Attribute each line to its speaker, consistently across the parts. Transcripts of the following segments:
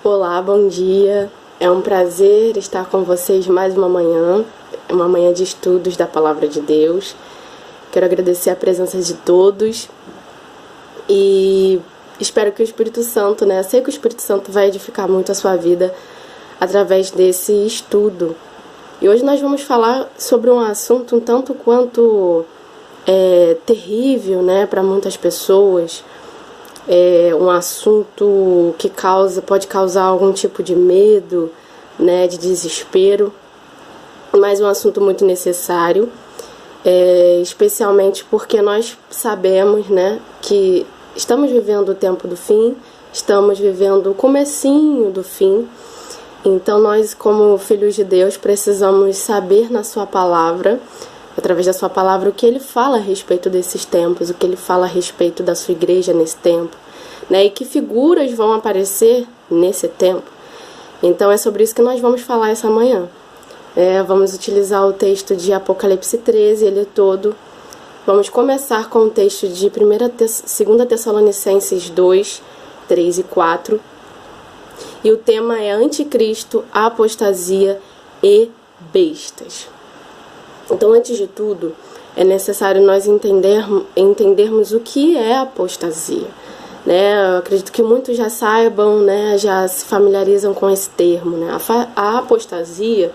Speaker 1: Olá, bom dia. É um prazer estar com vocês mais uma manhã de estudos da Palavra de Deus. Quero agradecer a presença de todos e espero que o Espírito Santo, sei que o Espírito Santo vai edificar muito a sua vida através desse estudo. E hoje nós vamos falar sobre um assunto um tanto quanto terrível, para muitas pessoas. É um assunto que pode causar algum tipo de medo, de desespero, mas um assunto muito necessário, especialmente porque nós sabemos, que estamos vivendo o tempo do fim, estamos vivendo o comecinho do fim. Então nós, como filhos de Deus, precisamos saber na sua palavra, através da sua palavra, o que ele fala a respeito desses tempos, o que ele fala a respeito da sua igreja nesse tempo, e que figuras vão aparecer nesse tempo. Então é sobre isso que nós vamos falar essa manhã. Vamos utilizar o texto de Apocalipse 13, ele todo. Vamos começar com o texto de 2 Tessalonicenses 2, 3 e 4. E o tema é Anticristo, Apostasia e Bestas. Então, antes de tudo, é necessário nós entendermos o que é apostasia. Eu acredito que muitos já saibam, já se familiarizam com esse termo. A apostasia,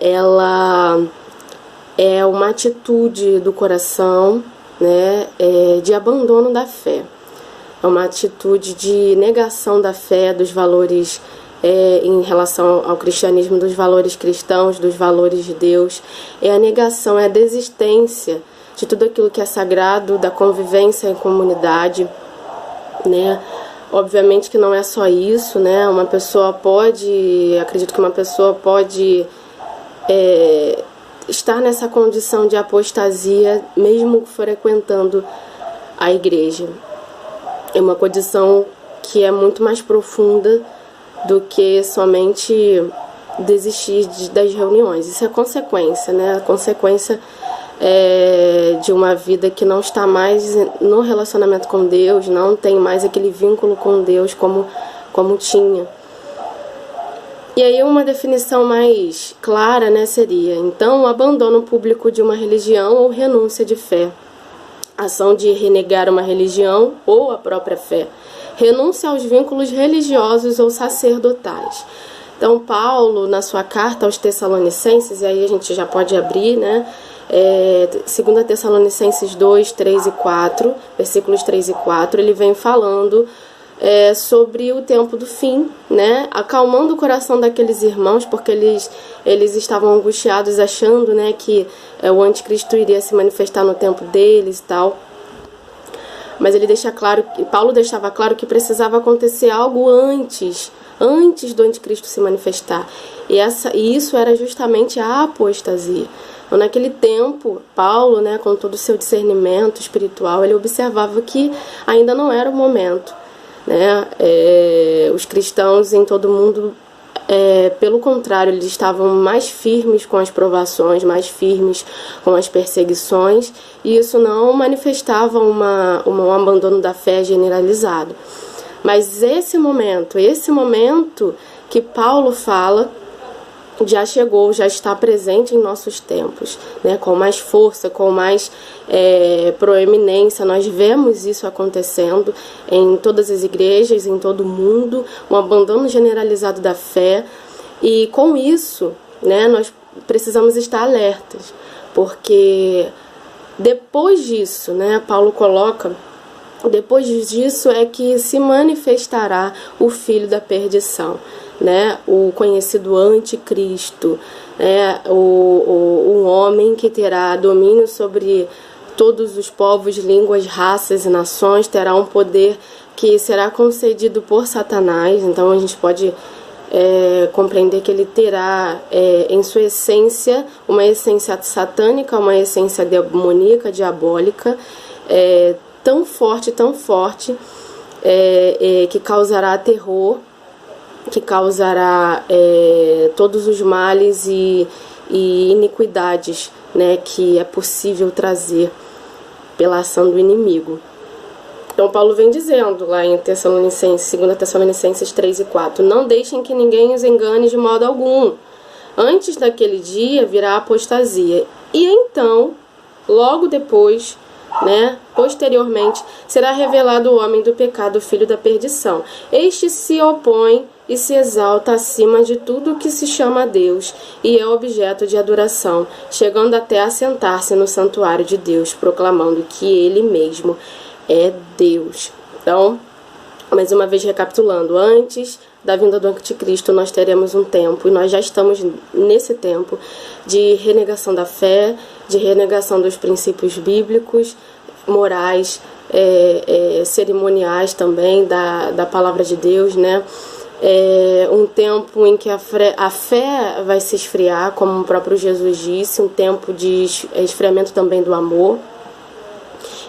Speaker 1: ela é uma atitude do coração, de abandono da fé. É uma atitude de negação da fé, dos valores em relação ao cristianismo, dos valores cristãos, dos valores de Deus. É a negação, é a desistência de tudo aquilo que é sagrado, da convivência em comunidade. Obviamente que não é só isso, acredito que uma pessoa pode estar nessa condição de apostasia mesmo frequentando a igreja. É uma condição que é muito mais profunda do que somente desistir das reuniões. Isso é consequência, consequência de uma vida que não está mais no relacionamento com Deus, não tem mais aquele vínculo com Deus como tinha. E aí uma definição mais clara, seria, então, o abandono público de uma religião ou renúncia de fé. Ação de renegar uma religião ou a própria fé. Renúncia aos vínculos religiosos ou sacerdotais. Então, Paulo, na sua carta aos Tessalonicenses, e aí a gente já pode abrir, 2 Tessalonicenses 2, 3 e 4, versículos 3 e 4, ele vem falando sobre o tempo do fim, acalmando o coração daqueles irmãos, porque eles estavam angustiados, achando, que o anticristo iria se manifestar no tempo deles e tal. Mas Paulo deixava claro que precisava acontecer algo antes do anticristo se manifestar. E isso era justamente a apostasia. Então, naquele tempo, Paulo, com todo o seu discernimento espiritual, ele observava que ainda não era o momento. Os cristãos em todo o mundo, pelo contrário, eles estavam mais firmes com as provações, mais firmes com as perseguições, e isso não manifestava um abandono da fé generalizado. Mas esse momento que Paulo fala, já chegou, já está presente em nossos tempos, com mais força, com mais proeminência. Nós vemos isso acontecendo em todas as igrejas, em todo o mundo, um abandono generalizado da fé. E com isso, nós precisamos estar alertas, porque depois disso, Paulo coloca, depois disso é que se manifestará o filho da perdição. O conhecido anticristo, um homem que terá domínio sobre todos os povos, línguas, raças e nações, terá um poder que será concedido por Satanás. Então a gente pode compreender que ele terá em sua essência uma essência satânica, uma essência demoníaca, diabólica, tão forte, que causará terror, que causará todos os males e iniquidades, que é possível trazer pela ação do inimigo. Então Paulo vem dizendo lá em Tessalonicenses, 2 Tessalonicenses 3 e 4, não deixem que ninguém os engane de modo algum. Antes daquele dia virá a apostasia. E então, logo depois, posteriormente, será revelado o homem do pecado, o filho da perdição. Este se opõe e se exalta acima de tudo que se chama Deus e é objeto de adoração, chegando até a sentar-se no santuário de Deus, proclamando que ele mesmo é Deus. Então, mais uma vez recapitulando, antes da vinda do anticristo nós teremos um tempo, e nós já estamos nesse tempo, de renegação da fé, de renegação dos princípios bíblicos, morais, cerimoniais também, da palavra de Deus, um tempo em que a fé vai se esfriar, como o próprio Jesus disse, um tempo de esfriamento também do amor,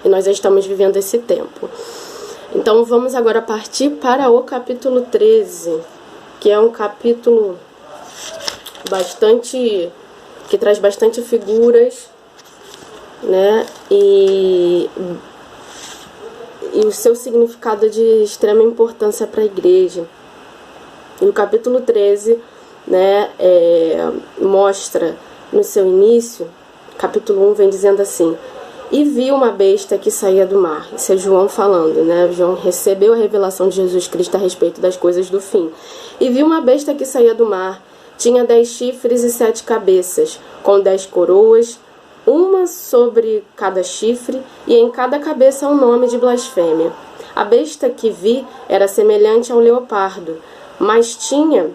Speaker 1: e nós já estamos vivendo esse tempo. Então vamos agora partir para o capítulo 13, que é um capítulo que traz bastante figuras, e o seu significado é de extrema importância para a igreja. E o capítulo 13, mostra no seu início, capítulo 1 vem dizendo assim: e vi uma besta que saía do mar. Isso é João falando, João recebeu a revelação de Jesus Cristo a respeito das coisas do fim. E vi uma besta que saía do mar, tinha 10 chifres e 7 cabeças, com 10 coroas, uma sobre cada chifre, e em cada cabeça um nome de blasfêmia. A besta que vi era semelhante ao leopardo, mas tinha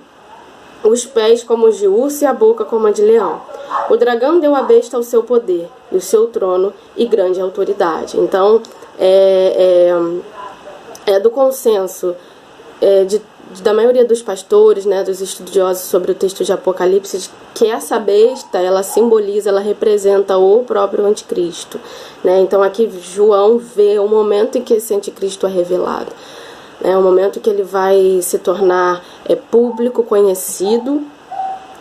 Speaker 1: os pés como os de urso e a boca como a de leão. O dragão deu à besta o seu poder, e o seu trono e grande autoridade. Então, é do consenso da maioria dos pastores, dos estudiosos sobre o texto de Apocalipse, que essa besta, ela simboliza, ela representa o próprio anticristo. Então, aqui João vê o momento em que esse anticristo é revelado. É o momento que ele vai se tornar público, conhecido.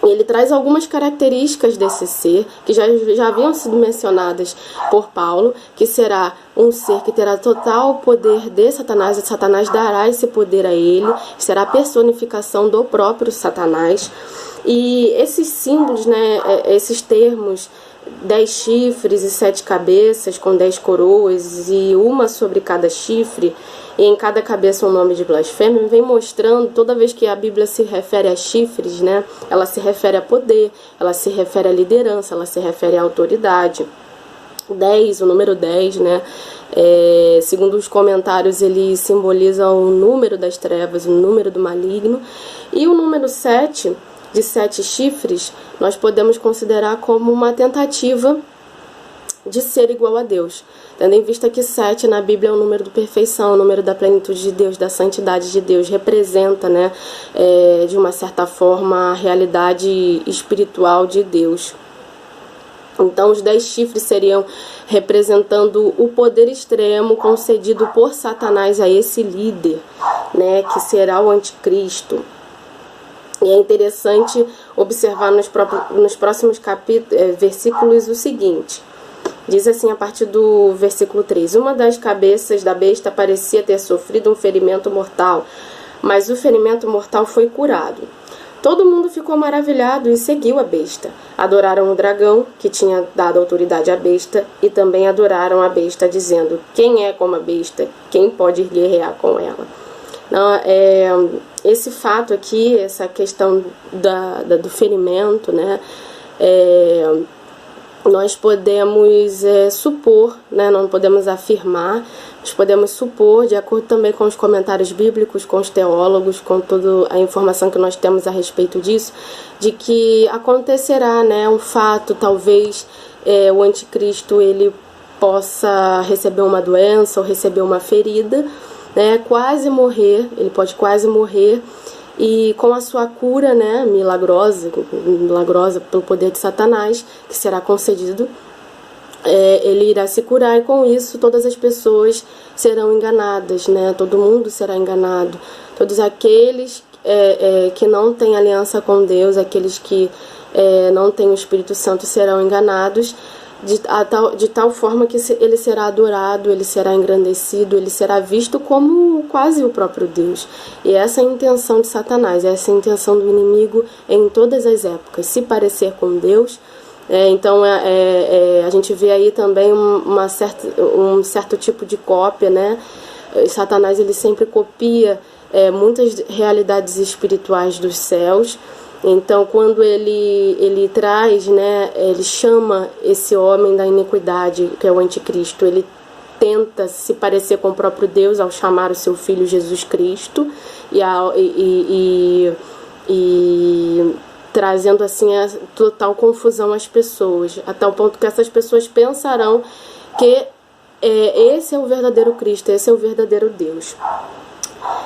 Speaker 1: E ele traz algumas características desse ser, que já haviam sido mencionadas por Paulo, que será um ser que terá total poder de Satanás, e Satanás dará esse poder a ele, será a personificação do próprio Satanás. E esses símbolos, esses termos, 10 chifres e 7 cabeças, com 10 coroas, e uma sobre cada chifre, e em cada cabeça um nome de blasfêmia, vem mostrando, toda vez que a Bíblia se refere a chifres, ela se refere a poder, ela se refere a liderança, ela se refere à autoridade. 10, o número 10, segundo os comentários, ele simboliza o número das trevas, o número do maligno. E o número 7, de 7 chifres, nós podemos considerar como uma tentativa de ser igual a Deus, tendo em vista que 7 na Bíblia é o número da perfeição, o número da plenitude de Deus, da santidade de Deus, representa, de uma certa forma, a realidade espiritual de Deus. Então, os 10 chifres seriam representando o poder extremo concedido por Satanás a esse líder, que será o anticristo. E é interessante observar nos próximos versículos o seguinte. Diz assim a partir do versículo 3. Uma das cabeças da besta parecia ter sofrido um ferimento mortal, mas o ferimento mortal foi curado. Todo mundo ficou maravilhado e seguiu a besta. Adoraram o dragão, que tinha dado autoridade à besta, e também adoraram a besta, dizendo: quem é como a besta? Quem pode guerrear com ela? Esse fato aqui, essa questão do ferimento, nós podemos supor, não podemos afirmar, nós podemos supor, de acordo também com os comentários bíblicos, com os teólogos, com toda a informação que nós temos a respeito disso, de que acontecerá um fato, talvez o anticristo ele possa receber uma doença ou receber uma ferida, quase morrer, ele pode quase morrer, e com a sua cura, milagrosa pelo poder de Satanás, que será concedido, ele irá se curar, e com isso todas as pessoas serão enganadas, todo mundo será enganado. Todos aqueles que não têm aliança com Deus, aqueles que não têm o Espírito Santo serão enganados, de tal forma que ele será adorado, ele será engrandecido, ele será visto como quase o próprio Deus. E essa é a intenção de Satanás, essa é a intenção do inimigo em todas as épocas, se parecer com Deus. Então a gente vê aí também um certo tipo de cópia, né? Satanás ele sempre copia muitas realidades espirituais dos céus. Então, quando ele traz, né, ele chama esse homem da iniquidade, que é o anticristo, ele tenta se parecer com o próprio Deus ao chamar o seu filho Jesus Cristo e trazendo assim a total confusão às pessoas, a tal ponto que essas pessoas pensarão que esse é o verdadeiro Cristo, esse é o verdadeiro Deus.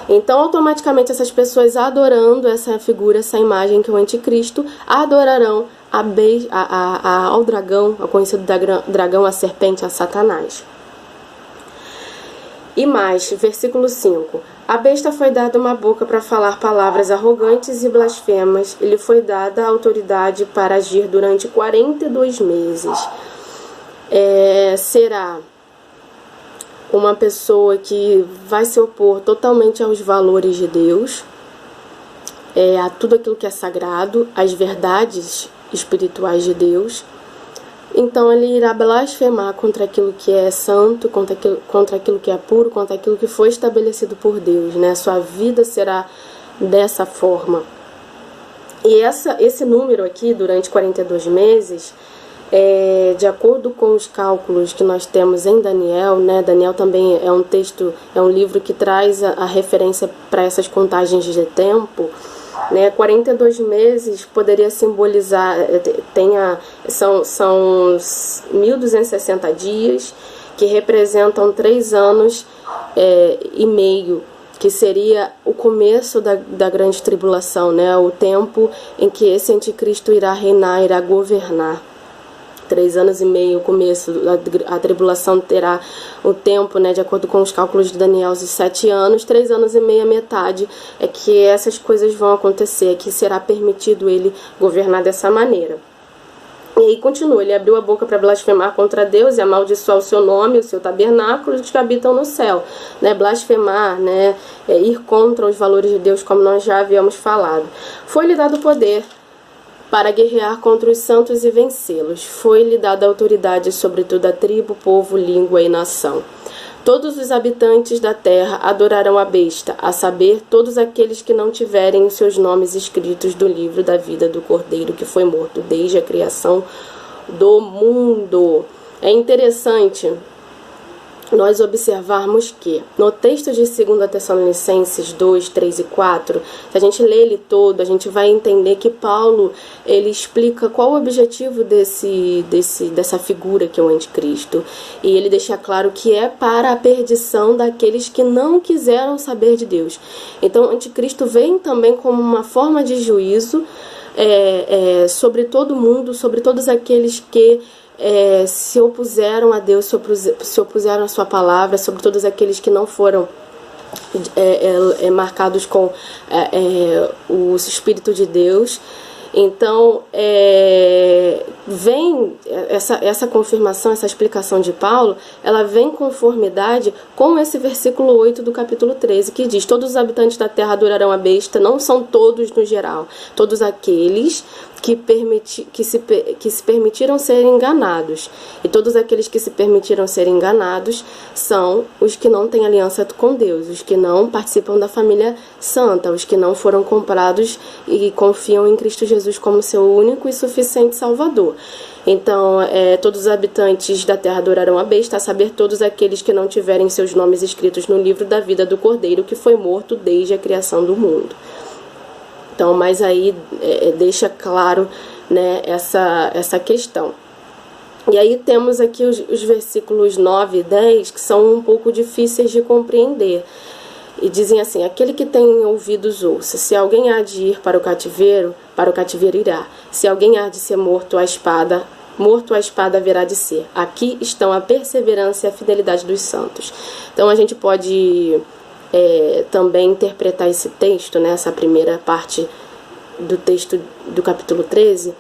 Speaker 1: Então, automaticamente, essas pessoas adorando essa figura, essa imagem que é o anticristo, adorarão ao dragão, ao conhecido dragão, a serpente, a Satanás. E mais, versículo 5. A besta foi dada uma boca para falar palavras arrogantes e blasfemas, e lhe foi dada a autoridade para agir durante 42 meses. Será uma pessoa que vai se opor totalmente aos valores de Deus, a tudo aquilo que é sagrado, às verdades espirituais de Deus. Então ele irá blasfemar contra aquilo que é santo, contra aquilo que é puro, contra aquilo que foi estabelecido por Deus, né? Sua vida será dessa forma. E esse número aqui, durante 42 meses, de acordo com os cálculos que nós temos em Daniel, né? Daniel também é um texto, é um livro que traz a referência para essas contagens de tempo, né? 42 meses poderia simbolizar, são 1260 dias, que representam 3 anos e meio, que seria o começo da grande tribulação, né? O tempo em que esse anticristo irá reinar, irá governar. 3 anos e meio, o começo, a tribulação terá o tempo, né, de acordo com os cálculos de Daniel, de 7 anos, 3 anos e meio, a metade, é que essas coisas vão acontecer, que será permitido ele governar dessa maneira. E aí continua, ele abriu a boca para blasfemar contra Deus e amaldiçoar o seu nome, o seu tabernáculo, os que habitam no céu, né? Blasfemar, né? Ir contra os valores de Deus, como nós já havíamos falado. Foi-lhe dado poder para guerrear contra os santos e vencê-los. Foi-lhe dada autoridade sobre toda a tribo, povo, língua e nação. Todos os habitantes da terra adorarão a besta, a saber, todos aqueles que não tiverem os seus nomes escritos do livro da vida do Cordeiro que foi morto desde a criação do mundo. É interessante nós observarmos que no texto de 2 Tessalonicenses 2, 3 e 4, se a gente lê ele todo, a gente vai entender que Paulo, ele explica qual o objetivo dessa figura que é o anticristo, e ele deixa claro que é para a perdição daqueles que não quiseram saber de Deus. Então o anticristo vem também como uma forma de juízo sobre todo mundo, sobre todos aqueles que se opuseram a Deus, se opuseram à sua palavra, sobre todos aqueles que não foram marcados com o Espírito de Deus. Então, vem essa confirmação, essa explicação de Paulo, ela vem em conformidade com esse versículo 8 do capítulo 13, que diz: todos os habitantes da terra adorarão a besta, não são todos no geral, todos aqueles que se permitiram ser enganados. E todos aqueles que se permitiram ser enganados são os que não têm aliança com Deus, os que não participam da família santa, os que não foram comprados e confiam em Cristo Jesus como seu único e suficiente Salvador. Então, todos os habitantes da terra adorarão a besta, a saber, todos aqueles que não tiverem seus nomes escritos no livro da vida do Cordeiro que foi morto desde a criação do mundo. Então, mas aí deixa claro, né, essa questão. E aí temos aqui os versículos 9 e 10, que são um pouco difíceis de compreender. E dizem assim: aquele que tem ouvidos ouça. Se alguém há de ir para o cativeiro irá. Se alguém há de ser morto à espada haverá de ser. Aqui estão a perseverança e a fidelidade dos santos. Então a gente pode também interpretar esse texto, né, essa primeira parte do texto do capítulo 13,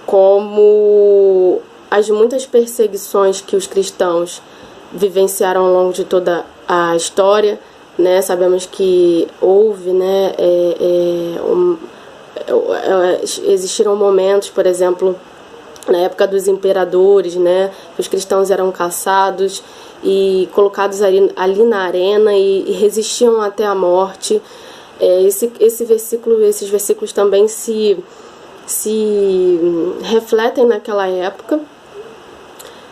Speaker 1: como as muitas perseguições que os cristãos vivenciaram ao longo de toda a história, né? Sabemos que houve, né, existiram momentos, por exemplo, na época dos imperadores, né, os cristãos eram caçados e colocados ali na arena e resistiam até a morte. Esses versículos também se refletem naquela época.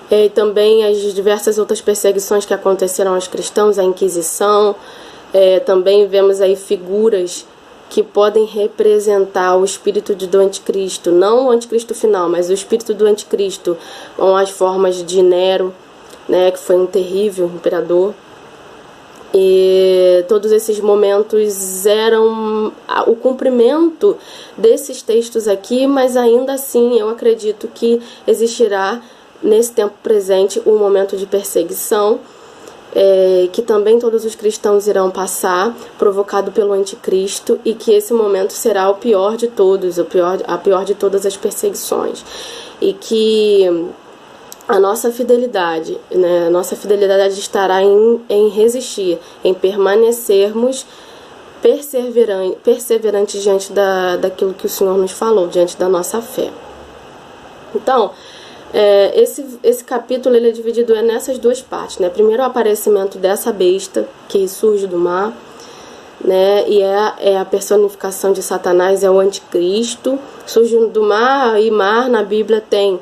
Speaker 1: E também as diversas outras perseguições que aconteceram aos cristãos, a Inquisição. Também vemos aí figuras que podem representar o espírito do anticristo, não o anticristo final, mas o espírito do anticristo, com as formas de Nero, né, que foi um terrível imperador. E todos esses momentos eram o cumprimento desses textos aqui, mas ainda assim eu acredito que existirá nesse tempo presente um momento de perseguição, que também todos os cristãos irão passar, provocado pelo anticristo, e que esse momento será o pior de todos, a pior de todas as perseguições, e que a nossa fidelidade, né, estará em resistir, em permanecermos perseverantes diante daquilo que o Senhor nos falou, diante da nossa fé. Então, esse capítulo ele é dividido nessas duas partes, né? Primeiro o aparecimento dessa besta que surge do mar, né? E é a personificação de Satanás, é o anticristo, surge do mar, e mar na Bíblia tem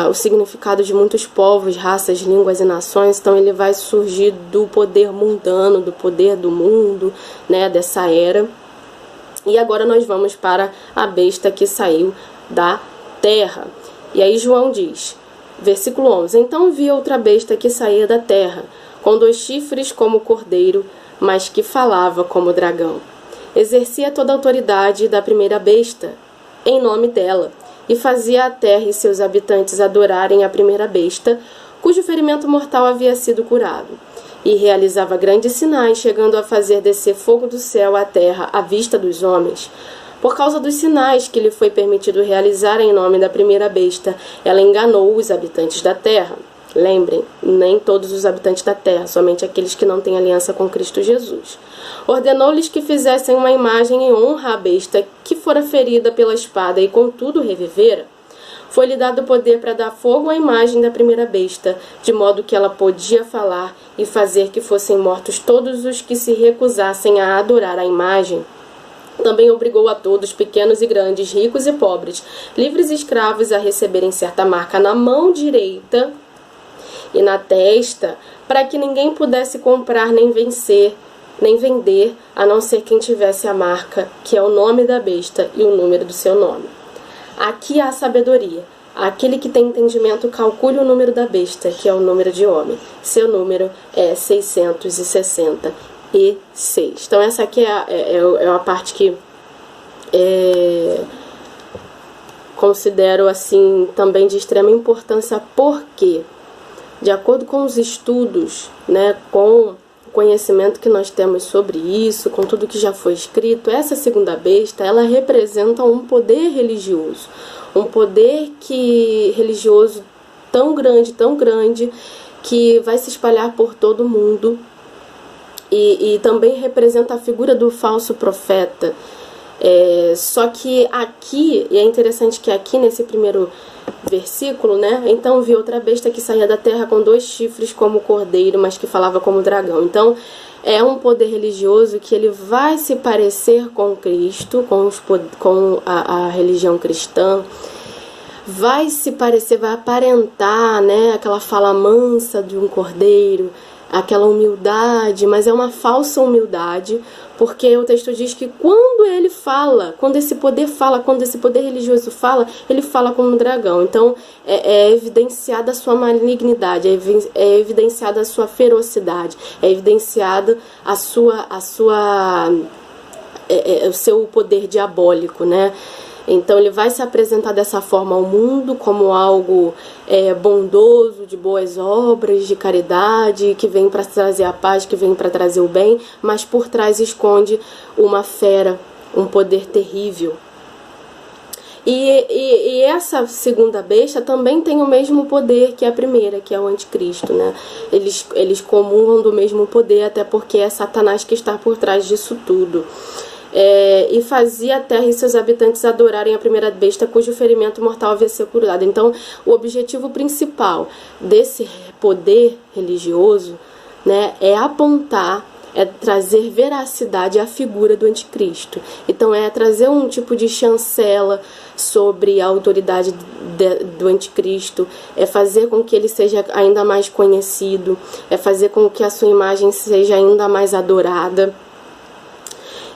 Speaker 1: o significado de muitos povos, raças, línguas e nações. Então ele vai surgir do poder mundano, do poder do mundo, né? Dessa era. E agora nós vamos para a besta que saiu da terra. E aí João diz, versículo 11: Então vi outra besta que saía da terra, com 2 chifres como cordeiro, mas que falava como dragão. Exercia toda a autoridade da primeira besta, em nome dela, e fazia a terra e seus habitantes adorarem a primeira besta, cujo ferimento mortal havia sido curado. E realizava grandes sinais, chegando a fazer descer fogo do céu à terra à vista dos homens. Por causa dos sinais que lhe foi permitido realizar em nome da primeira besta, ela enganou os habitantes da terra. Lembrem, nem todos os habitantes da terra, somente aqueles que não têm aliança com Cristo Jesus. Ordenou-lhes que fizessem uma imagem em honra à besta que fora ferida pela espada e contudo revivera. Foi-lhe dado o poder para dar fogo à imagem da primeira besta, de modo que ela podia falar e fazer que fossem mortos todos os que se recusassem a adorar a imagem. Também obrigou a todos, pequenos e grandes, ricos e pobres, livres e escravos, a receberem certa marca na mão direita e na testa, para que ninguém pudesse comprar nem vender, a não ser quem tivesse a marca, que é o nome da besta e o número do seu nome. Aqui há sabedoria. Aquele que tem entendimento, calcule o número da besta, que é o número de homem. Seu número é 666. Então essa aqui é a parte que considero assim também de extrema importância, porque de acordo com os estudos, né, com o conhecimento que nós temos sobre isso, com tudo que já foi escrito, essa segunda besta, ela representa um poder religioso, um poder religioso tão grande, que vai se espalhar por todo o mundo. E também representa a figura do falso profeta. Só que aqui, e é interessante que aqui nesse primeiro versículo, né? Então vi outra besta que saía da terra com 2 chifres como cordeiro, mas que falava como dragão. Então é um poder religioso que ele vai se parecer com Cristo, com a religião cristã. Vai se parecer, vai aparentar, né? Aquela fala mansa de um cordeiro, aquela humildade, mas é uma falsa humildade, porque o texto diz que quando ele fala, quando esse poder religioso fala, ele fala como um dragão. Então é evidenciada a sua malignidade, é evidenciada a sua ferocidade, é evidenciada o seu poder diabólico, né? Então ele vai se apresentar dessa forma ao mundo como algo bondoso, de boas obras, de caridade, que vem para trazer a paz, que vem para trazer o bem, mas por trás esconde uma fera, um poder terrível. E essa segunda besta também tem o mesmo poder que a primeira, que é o anticristo, né? Eles comungam do mesmo poder, até porque é Satanás que está por trás disso tudo. E fazia a terra e seus habitantes adorarem a primeira besta, cujo ferimento mortal havia sido curado. Então, o objetivo principal desse poder religioso, né, é apontar, é trazer veracidade à figura do anticristo. Então, é trazer um tipo de chancela sobre a autoridade do anticristo, é fazer com que ele seja ainda mais conhecido, é fazer com que a sua imagem seja ainda mais adorada.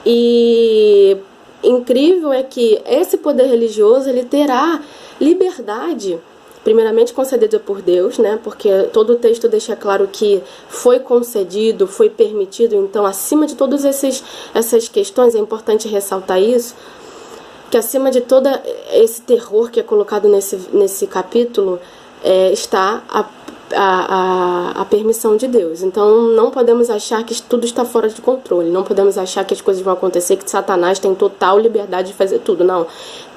Speaker 1: E incrível é que esse poder religioso ele terá liberdade, primeiramente concedida por Deus, né? Porque todo o texto deixa claro que foi concedido, foi permitido. Então, acima de todas essas questões, é importante ressaltar isso, que acima de todo esse terror que é colocado nesse capítulo, está a permissão de Deus. Então não podemos achar que tudo está fora de controle, não podemos achar que as coisas vão acontecer, que Satanás tem total liberdade de fazer tudo. Não,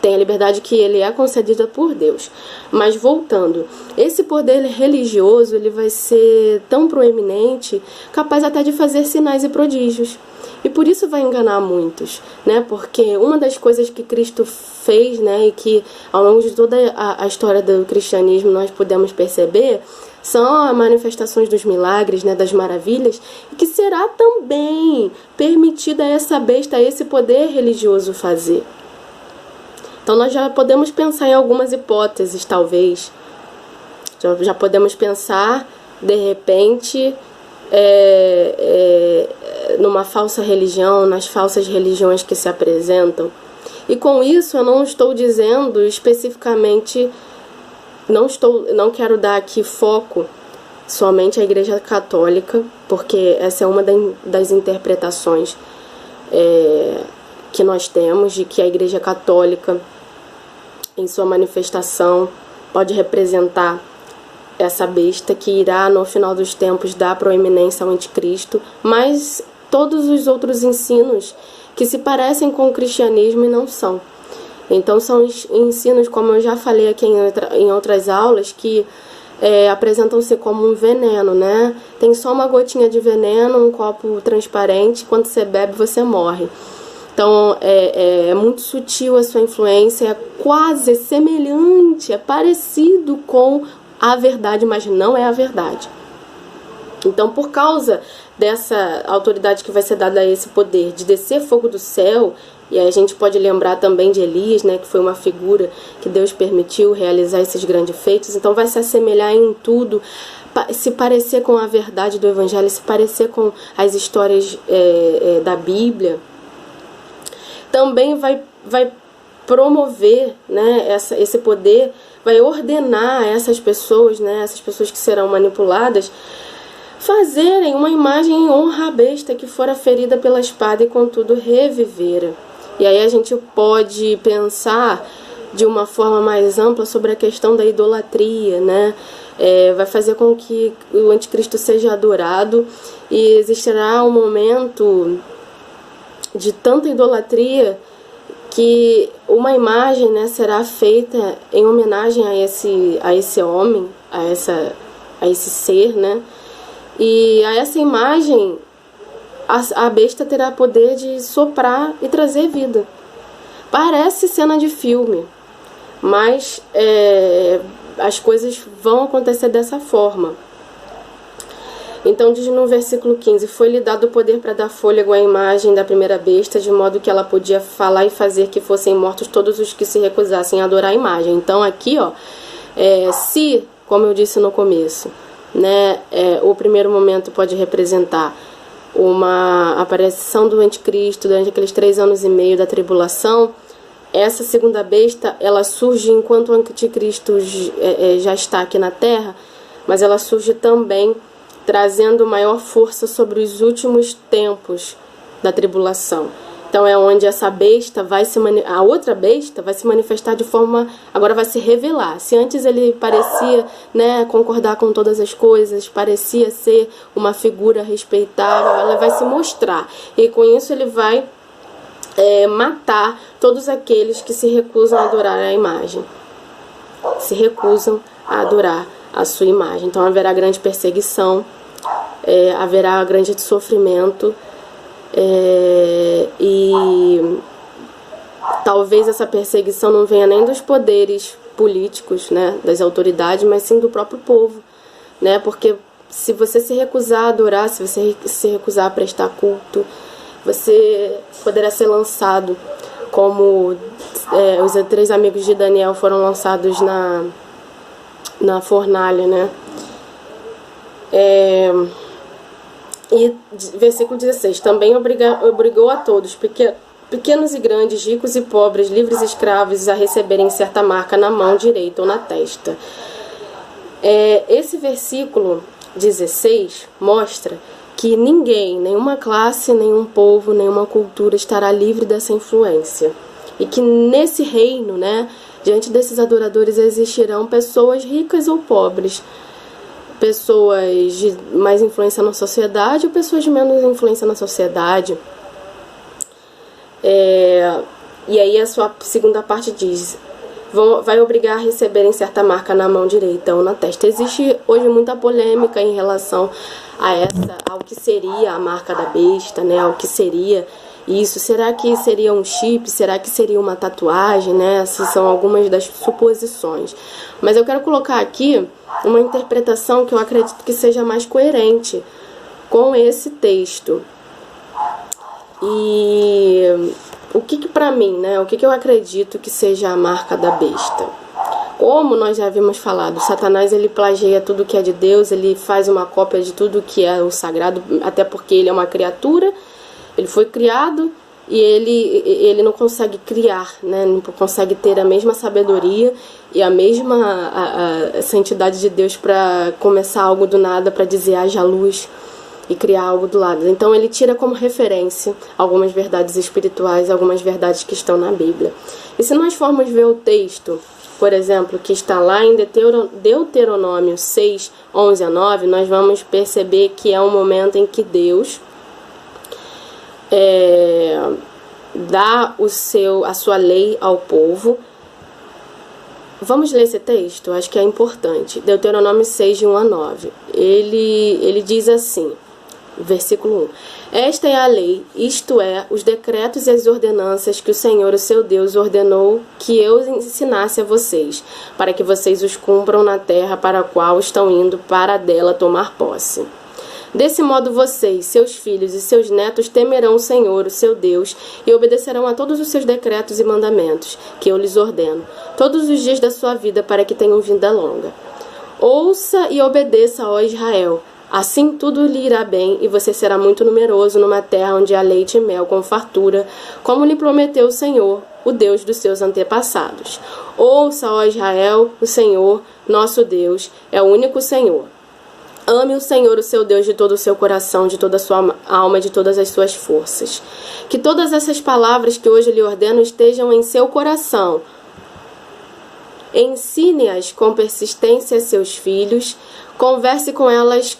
Speaker 1: tem a liberdade que ele é concedida por Deus. Mas voltando, esse poder religioso ele vai ser tão proeminente, capaz até de fazer sinais e prodígios. E por isso vai enganar muitos, né? Porque uma das coisas que Cristo fez, né, e que ao longo de toda a história do cristianismo nós podemos perceber, são as manifestações dos milagres, né, das maravilhas, e que será também permitida a essa besta, a esse poder religioso fazer. Então nós já podemos pensar em algumas hipóteses, talvez. Já podemos pensar, de repente, numa falsa religião, nas falsas religiões que se apresentam. E com isso eu não estou dizendo especificamente, não quero dar aqui foco somente à Igreja Católica, porque essa é uma das interpretações que nós temos, de que a Igreja Católica, em sua manifestação, pode representar essa besta que irá, no final dos tempos, dar proeminência ao anticristo, mas todos os outros ensinos que se parecem com o cristianismo e não são. Então são ensinos, como eu já falei aqui em outras aulas, que apresentam-se como um veneno, né? Tem só uma gotinha de veneno, um copo transparente, quando você bebe você morre. Então é muito sutil a sua influência, é quase semelhante, é parecido com a verdade, mas não é a verdade. Então, por causa dessa autoridade que vai ser dada a esse poder de descer fogo do céu, e aí a gente pode lembrar também de Elias, né, que foi uma figura que Deus permitiu realizar esses grandes feitos, então vai se assemelhar em tudo, se parecer com a verdade do Evangelho, se parecer com as histórias da Bíblia. Também vai promover, né, esse poder, vai ordenar a essas pessoas, né, essas pessoas que serão manipuladas, fazerem uma imagem em honra à besta que fora ferida pela espada e contudo revivera. E aí a gente pode pensar de uma forma mais ampla sobre a questão da idolatria, né? Vai fazer com que o anticristo seja adorado e existirá um momento de tanta idolatria que uma imagem, né, será feita em homenagem a esse homem, a esse ser, né? E a essa imagem, a besta terá poder de soprar e trazer vida. Parece cena de filme, mas as coisas vão acontecer dessa forma. Então diz no versículo 15, foi-lhe dado o poder para dar fôlego à imagem da primeira besta, de modo que ela podia falar e fazer que fossem mortos todos os que se recusassem a adorar a imagem. Então aqui, se, como eu disse no começo, né, o primeiro momento pode representar uma aparição do anticristo durante aqueles 3 anos e meio da tribulação, essa segunda besta, ela surge enquanto o anticristo já está aqui na terra, mas ela surge também trazendo maior força sobre os últimos tempos da tribulação. Então é onde essa besta a outra besta vai se manifestar de forma, agora vai se revelar. Se antes ele parecia, né, concordar com todas as coisas, parecia ser uma figura respeitável, ela vai se mostrar. E com isso ele vai matar todos aqueles que se recusam a adorar a imagem, se recusam a adorar a sua imagem. Então haverá grande perseguição, haverá grande sofrimento, e talvez essa perseguição não venha nem dos poderes políticos, né, das autoridades, mas sim do próprio povo, né, porque se você se recusar a adorar, se você se recusar a prestar culto, você poderá ser lançado como os 3 amigos de Daniel foram lançados na fornalha, né? E versículo 16, também obrigou a todos, pequenos e grandes, ricos e pobres, livres e escravos, a receberem certa marca na mão direita ou na testa. Esse versículo 16 mostra que ninguém, nenhuma classe, nenhum povo, nenhuma cultura estará livre dessa influência. E que nesse reino, né, diante desses adoradores existirão pessoas ricas ou pobres, pessoas de mais influência na sociedade ou pessoas de menos influência na sociedade. E aí a sua segunda parte diz: vai obrigar a receberem certa marca na mão direita ou na testa. Existe hoje muita polêmica em relação ao que seria a marca da besta, né? Ao que seria isso. Será que seria um chip? Será que seria uma tatuagem, né? Essas são algumas das suposições. Mas eu quero colocar aqui uma interpretação que eu acredito que seja mais coerente com esse texto. E o que para mim, né? O que eu acredito que seja a marca da besta? Como nós já havíamos falado, Satanás ele plageia tudo que é de Deus, ele faz uma cópia de tudo que é o sagrado, até porque ele é uma criatura, ele foi criado e ele não consegue criar, né? Não consegue ter a mesma sabedoria e a mesma a santidade de Deus para começar algo do nada, para dizer haja luz e criar algo do lado. Então ele tira como referência algumas verdades espirituais, algumas verdades que estão na Bíblia. E se nós formos ver o texto, por exemplo, que está lá em Deuteronômio 6, 11 a 9, nós vamos perceber que é um momento em que Deus dá a sua lei ao povo. Vamos ler esse texto? Acho que é importante. Deuteronômio 6, de 1 a 9. Ele diz assim, versículo 1. Esta é a lei, isto é, os decretos e as ordenanças que o Senhor, o seu Deus, ordenou que eu ensinasse a vocês, para que vocês os cumpram na terra para a qual estão indo para dela tomar posse. Desse modo vocês, seus filhos e seus netos temerão o Senhor, o seu Deus, e obedecerão a todos os seus decretos e mandamentos, que eu lhes ordeno, todos os dias da sua vida, para que tenham vida longa. Ouça e obedeça, ó Israel, assim tudo lhe irá bem, e você será muito numeroso numa terra onde há leite e mel com fartura, como lhe prometeu o Senhor, o Deus dos seus antepassados. Ouça, ó Israel, o Senhor, nosso Deus, é o único Senhor. Ame o Senhor, o seu Deus, de todo o seu coração, de toda a sua alma e de todas as suas forças. Que todas essas palavras que hoje lhe ordeno estejam em seu coração. Ensine-as com persistência a seus filhos. Converse com elas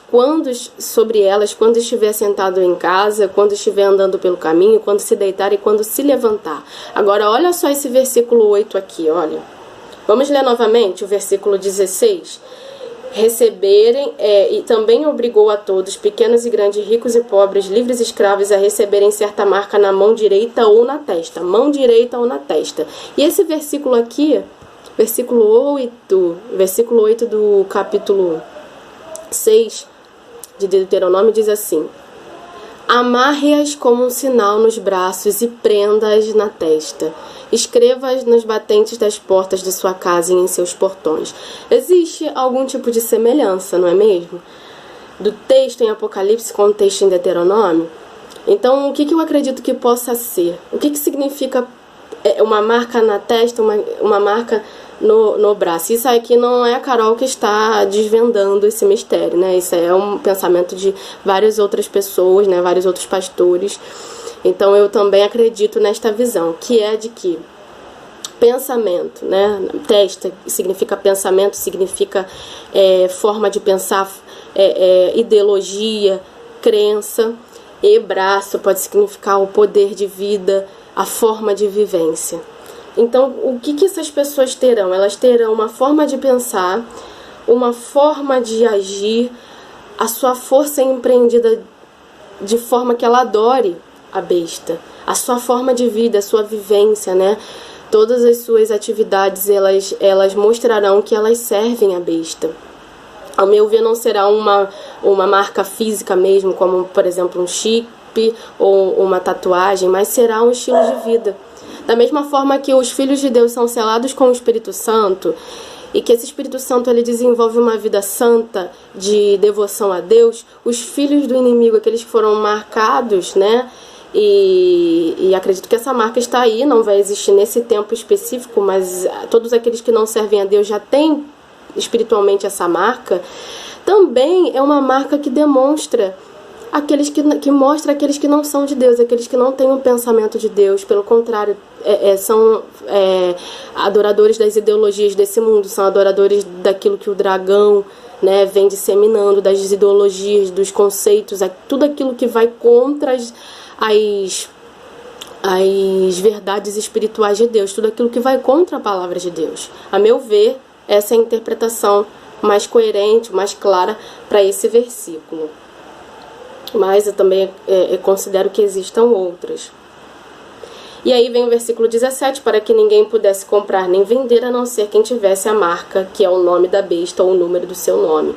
Speaker 1: sobre elas quando estiver sentado em casa, quando estiver andando pelo caminho, quando se deitar e quando se levantar. Agora, olha só esse versículo 8 aqui, olha. Vamos ler novamente o versículo 16. Receberem, e também obrigou a todos, pequenos e grandes, ricos e pobres, livres e escravos, a receberem certa marca na mão direita ou na testa. Mão direita ou na testa. E esse versículo aqui, versículo 8 do capítulo 6 de Deuteronômio diz assim: amarre-as como um sinal nos braços e prenda-as na testa. Escreva-as nos batentes das portas de sua casa e em seus portões. Existe algum tipo de semelhança, não é mesmo? Do texto em Apocalipse com o texto em Deuteronômio? Então, o que eu acredito que possa ser? O que significa uma marca na testa, uma marca no braço? Isso aqui não é a Carol que está desvendando esse mistério, né? Isso é um pensamento de várias outras pessoas, né? Vários outros pastores. Então eu também acredito nesta visão, que é de que pensamento, né? Testa significa pensamento, significa forma de pensar, ideologia, crença, e braço pode significar o poder de vida, a forma de vivência. Então, o que essas pessoas terão? Elas terão uma forma de pensar, uma forma de agir, a sua força é empreendida de forma que ela adore a besta, a sua forma de vida, a sua vivência, né? Todas as suas atividades, elas mostrarão que elas servem a besta. Ao meu ver, não será uma marca física mesmo, como, por exemplo, um chip ou uma tatuagem, mas será um estilo de vida. Da mesma forma que os filhos de Deus são selados com o Espírito Santo, e que esse Espírito Santo ele desenvolve uma vida santa de devoção a Deus, os filhos do inimigo, aqueles que foram marcados, né? E acredito que essa marca está aí, não vai existir nesse tempo específico, mas todos aqueles que não servem a Deus já têm espiritualmente essa marca. Também é uma marca que demonstra aqueles que mostra aqueles que não são de Deus, aqueles que não têm um pensamento de Deus. Pelo contrário, são adoradores das ideologias desse mundo, são adoradores daquilo que o dragão, né, vem disseminando, das ideologias, dos conceitos, tudo aquilo que vai contra as verdades espirituais de Deus, tudo aquilo que vai contra a palavra de Deus. A meu ver, essa é a interpretação mais coerente, mais clara para esse versículo. Mas eu também considero que existam outras. E aí vem o versículo 17, para que ninguém pudesse comprar nem vender, a não ser quem tivesse a marca, que é o nome da besta ou o número do seu nome.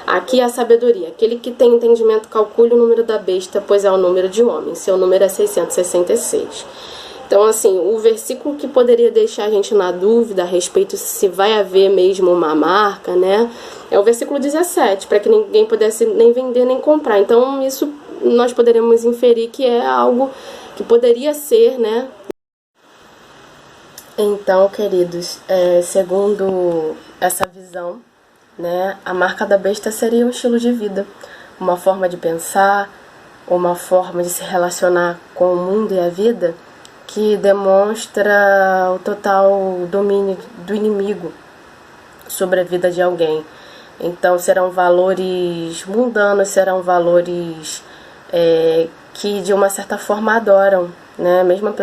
Speaker 1: Aqui é a sabedoria. Aquele que tem entendimento calcule o número da besta, pois é o número de homem. Seu número é 666. Então, assim, o versículo que poderia deixar a gente na dúvida a respeito se vai haver mesmo uma marca, né? É o versículo 17, para que ninguém pudesse nem vender nem comprar. Então, isso nós poderemos inferir que é algo que poderia ser, né? Então, queridos, segundo essa visão, né, a marca da besta seria um estilo de vida, uma forma de pensar, uma forma de se relacionar com o mundo e a vida, que demonstra o total domínio do inimigo sobre a vida de alguém. Então serão valores mundanos, serão valores que de uma certa forma adoram, né? Mesmo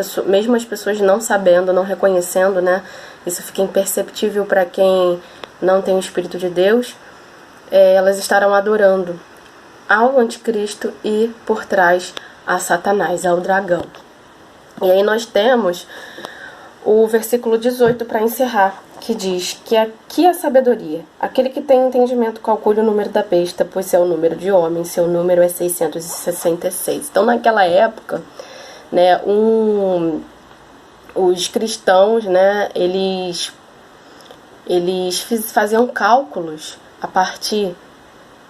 Speaker 1: as pessoas não sabendo, não reconhecendo, né? Isso fica imperceptível para quem não tem o Espírito de Deus. Elas estarão adorando ao anticristo e por trás a Satanás, ao dragão. E aí nós temos o versículo 18 para encerrar, que diz que aqui é a sabedoria. Aquele que tem entendimento calcule o número da besta, pois é o número de homem, seu número é 666. Então naquela época, né, os cristãos, né, eles faziam cálculos a partir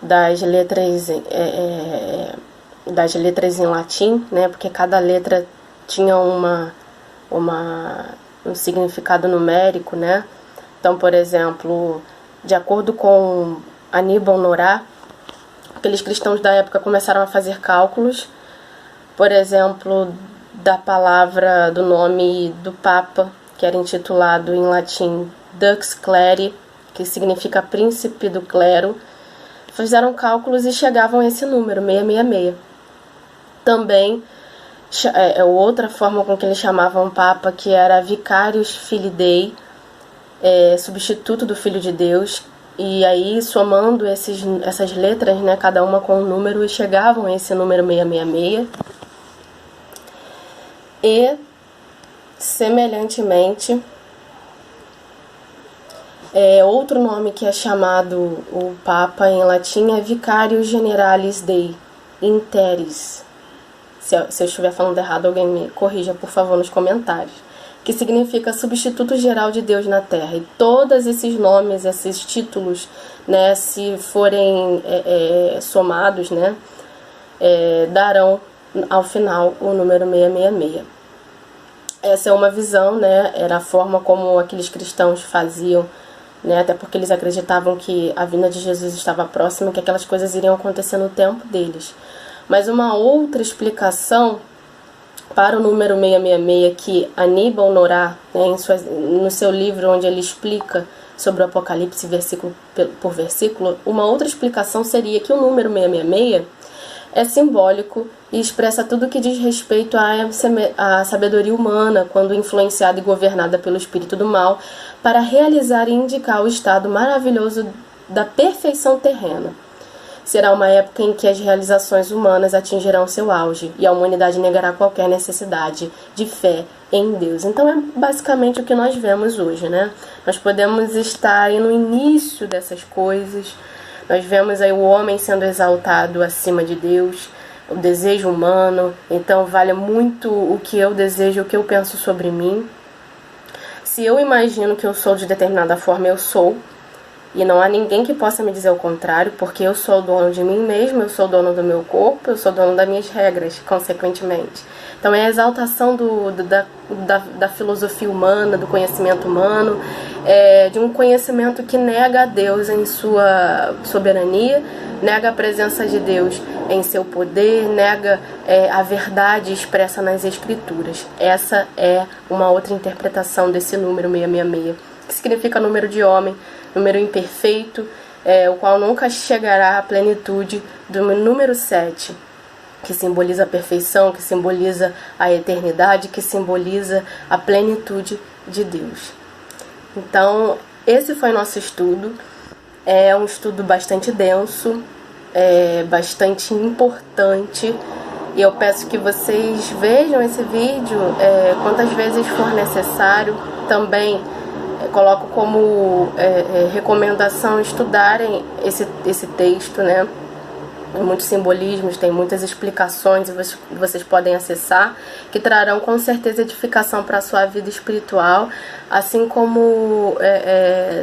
Speaker 1: das letras em latim, né, porque cada letra tinha um significado numérico, né? Então, por exemplo, de acordo com Aníbal Norá, aqueles cristãos da época começaram a fazer cálculos, por exemplo, da palavra, do nome do Papa, que era intitulado em latim Dux Cleri, que significa príncipe do clero. Fizeram cálculos e chegavam a esse número, 666. Também outra forma com que eles chamavam o Papa, que era Vicarius Filii Dei, substituto do Filho de Deus, e aí somando essas letras, né, cada uma com um número, e chegavam a esse número 666. E semelhantemente, outro nome que é chamado o Papa em latim é Vicarius Generalis Dei Interis. Se eu estiver falando errado, alguém me corrija, por favor, nos comentários. Que significa substituto geral de Deus na Terra. E todos esses nomes, esses títulos, né, se forem somados, né, darão ao final o número 666. Essa é uma visão, né, era a forma como aqueles cristãos faziam, né, até porque eles acreditavam que a vinda de Jesus estava próxima, que aquelas coisas iriam acontecer no tempo deles. Mas uma outra explicação para o número 666 que Aníbal Norá, né, no seu livro onde ele explica sobre o Apocalipse versículo por versículo, uma outra explicação seria que o número 666 é simbólico e expressa tudo que diz respeito à sabedoria humana, quando influenciada e governada pelo espírito do mal, para realizar e indicar o estado maravilhoso da perfeição terrena. Será uma época em que as realizações humanas atingirão seu auge e a humanidade negará qualquer necessidade de fé em Deus. Então é basicamente o que nós vemos hoje, né? Nós podemos estar aí no início dessas coisas. Nós vemos aí o homem sendo exaltado acima de Deus, o desejo humano. Então vale muito o que eu desejo, o que eu penso sobre mim. Se eu imagino que eu sou de determinada forma, eu sou. E não há ninguém que possa me dizer o contrário, porque eu sou dono de mim mesmo, eu sou dono do meu corpo, eu sou dono das minhas regras, consequentemente. Então é a exaltação da filosofia humana, do conhecimento humano, de um conhecimento que nega a Deus em sua soberania, nega a presença de Deus em seu poder, nega a verdade expressa nas Escrituras. Essa é uma outra interpretação desse número 666, que significa número de homem, número imperfeito, o qual nunca chegará à plenitude do número 7, que simboliza a perfeição, que simboliza a eternidade, que simboliza a plenitude de Deus. Então, esse foi nosso estudo. É um estudo bastante denso, bastante importante, e eu peço que vocês vejam esse vídeo quantas vezes for necessário. Também coloco como recomendação estudarem esse texto, né? Tem muitos simbolismos, tem muitas explicações, vocês podem acessar, que trarão com certeza edificação para a sua vida espiritual, assim como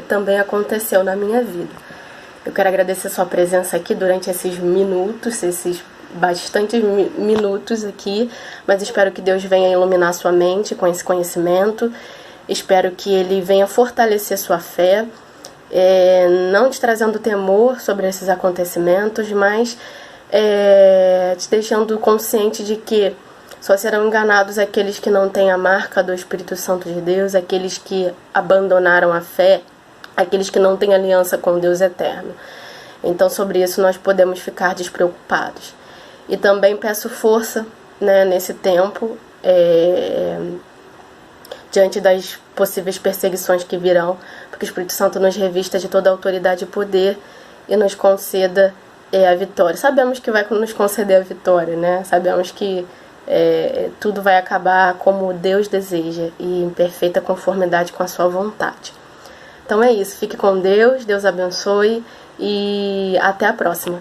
Speaker 1: também aconteceu na minha vida. Eu quero agradecer a sua presença aqui durante esses minutos, esses bastantes minutos aqui, mas espero que Deus venha iluminar a sua mente com esse conhecimento. Espero que Ele venha fortalecer sua fé, não te trazendo temor sobre esses acontecimentos, mas te deixando consciente de que só serão enganados aqueles que não têm a marca do Espírito Santo de Deus, aqueles que abandonaram a fé, aqueles que não têm aliança com Deus eterno. Então, sobre isso, nós podemos ficar despreocupados. E também peço força, né, nesse tempo, diante das possíveis perseguições que virão, porque o Espírito Santo nos revista de toda a autoridade e poder e nos conceda a vitória. Sabemos que vai nos conceder a vitória, né? Sabemos que tudo vai acabar como Deus deseja e em perfeita conformidade com a sua vontade. Então é isso, fique com Deus, Deus abençoe e até a próxima.